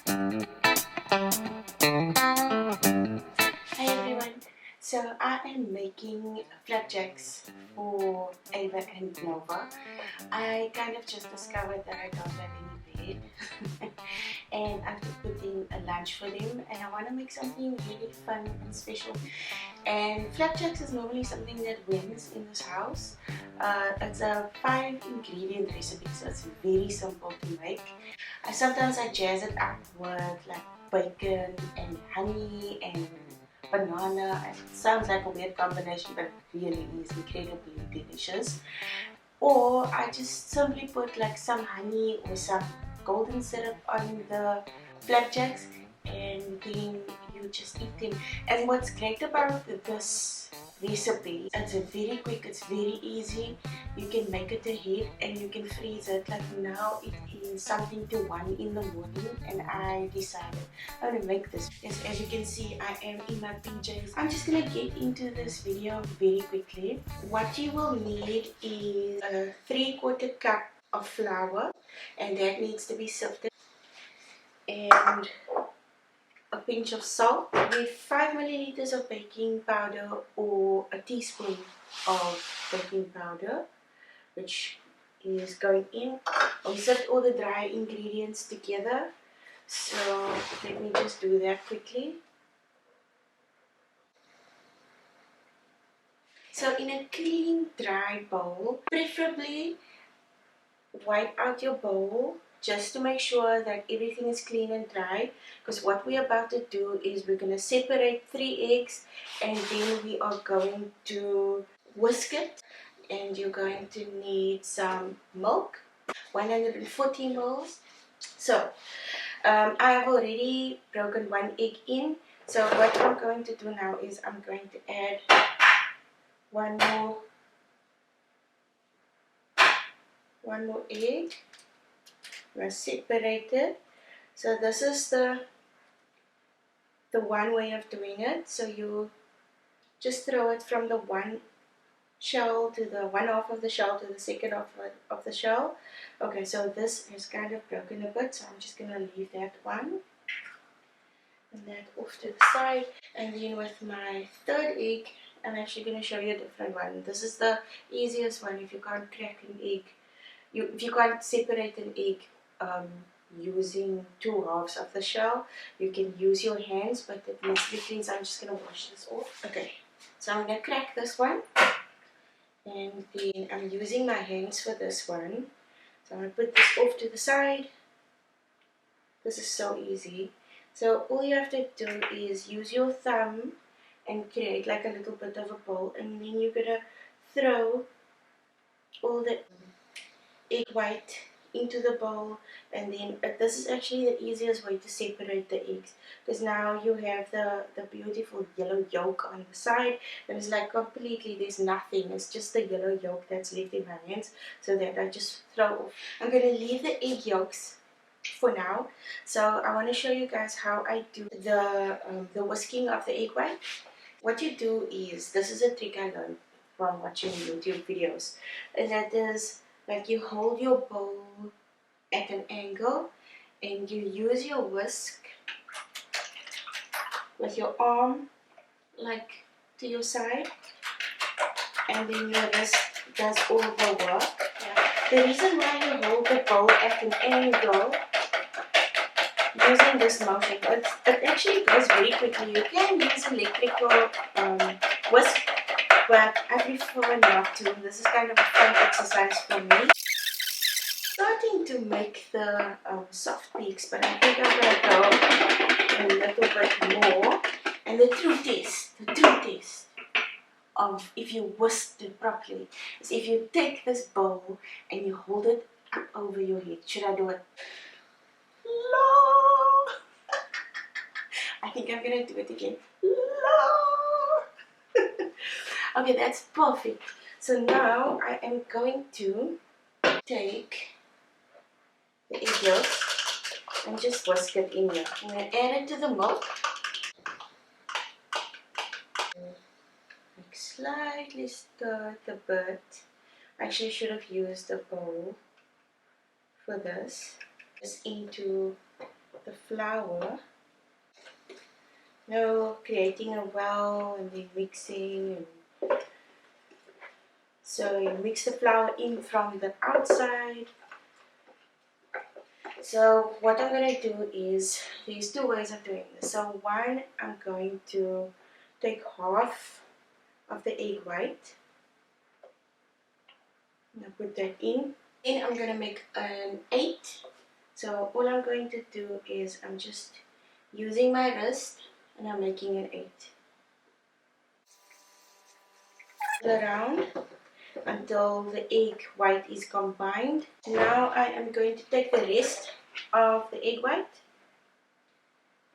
Hi everyone, so I am making flapjacks for Ava and Nova. I kind of just discovered that I don't have any bread and I have to put in a lunch for them, and I want to make something really fun and special. And flapjacks is normally something that wins in this house. It's a 5-ingredient recipe, so it's very simple to make. Sometimes I jazz it up with like bacon and honey and banana. It sounds like a weird combination, but it really is incredibly delicious. Or I just simply put like some honey or some golden syrup on the flapjacks, and then you just eat them. And what's great about this recipe, it's very quick, it's very easy. You can make it ahead and you can freeze it. Like now it is something to 1 in the morning, and I decided I'm gonna make this. Yes, as you can see, I am in my PJs. I'm just gonna get into this video very quickly. What you will need is a 3/4 cup of flour, and that needs to be sifted, and a pinch of salt, with 5 milliliters of baking powder or a teaspoon of baking powder, which is going in. I'll sift all the dry ingredients together, so let me just do that quickly. So in a clean dry bowl, preferably wipe out your bowl just to make sure that everything is clean and dry, because what we're about to do is we're going to separate 3 eggs, and then we are going to whisk it. And you're going to need some milk, 140 mils. So I have already broken 1 egg in, so what I'm going to do now is I'm going to add one more egg. I'm going to separate it. So this is the one way of doing it. So you just throw it from the one shell to the one half of the shell to the second half of the shell. Okay, so this is kind of broken a bit, so I'm just going to leave that one and that off to the side. And then with my third egg, I'm actually going to show you a different one. This is the easiest one. If you can't crack an egg, if you can't separate an egg using 2 halves of the shell, you can use your hands, but it needs to be clean, so I'm just going to wash this off. Okay, so I'm going to crack this one, and then I'm using my hands for this one. So I'm going to put this off to the side. This is so easy. So all you have to do is use your thumb and create like a little bit of a bowl, and then you're going to throw all the egg white into the bowl, and then this is actually the easiest way to separate the eggs, because now you have the beautiful yellow yolk on the side, and it's like completely, there's nothing, it's just the yellow yolk that's left in my hands, so that I just throw off. I'm going to leave the egg yolks for now. So I want to show you guys how I do the whisking of the egg white. What you do is, this is a trick I learned from watching YouTube videos, and that is, like, you hold your bowl at an angle and you use your whisk with your arm like to your side, and then your wrist does all the work. The reason why you hold the bowl at an angle using this motion, it actually goes very quickly. You can use electrical whisk, but I prefer not to. This is kind of a fun exercise for me. Starting to make the soft peaks, but I think I'm going to go a little bit more. And the true test of if you whisk it properly is if you take this bowl and you hold it up over your head. Should I do it? No! I think I'm going to do it again. No! Okay, that's perfect. So now I am going to take the egg yolks and just whisk it in here. I'm going to add it to the milk. Like slightly stir it a bit. I actually should have used a bowl for this. Just into the flour. No creating a well and then mixing. So you mix the flour in from the outside. So what I'm going to do is, there's two ways of doing this. So one, I'm going to take half of the egg white. Now put that in. Then I'm going to make an 8. So all I'm going to do is I'm just using my wrist and I'm making an 8. Around until the egg white is combined. Now I am going to take the rest of the egg white,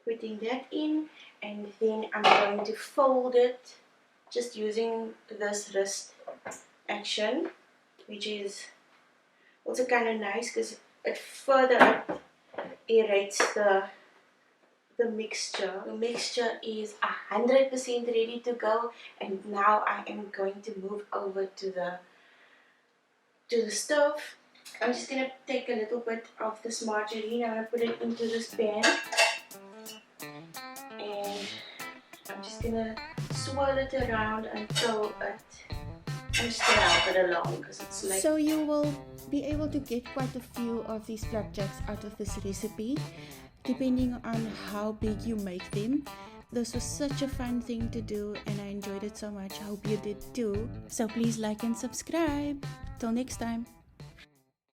putting that in, and then I'm going to fold it just using this wrist action, which is also kind of nice because it further aerates the mixture. The mixture is 100% ready to go, and now I am going to move over to the stove. I'm just gonna take a little bit of this margarine. I'm gonna put it into this pan, and I'm just gonna swirl it around until I'm just gonna help it along because it's like. So you will be able to get quite a few of these flapjacks out of this recipe, depending on how big you make them. This was such a fun thing to do and I enjoyed it so much. I hope you did too. So please like and subscribe. Till next time.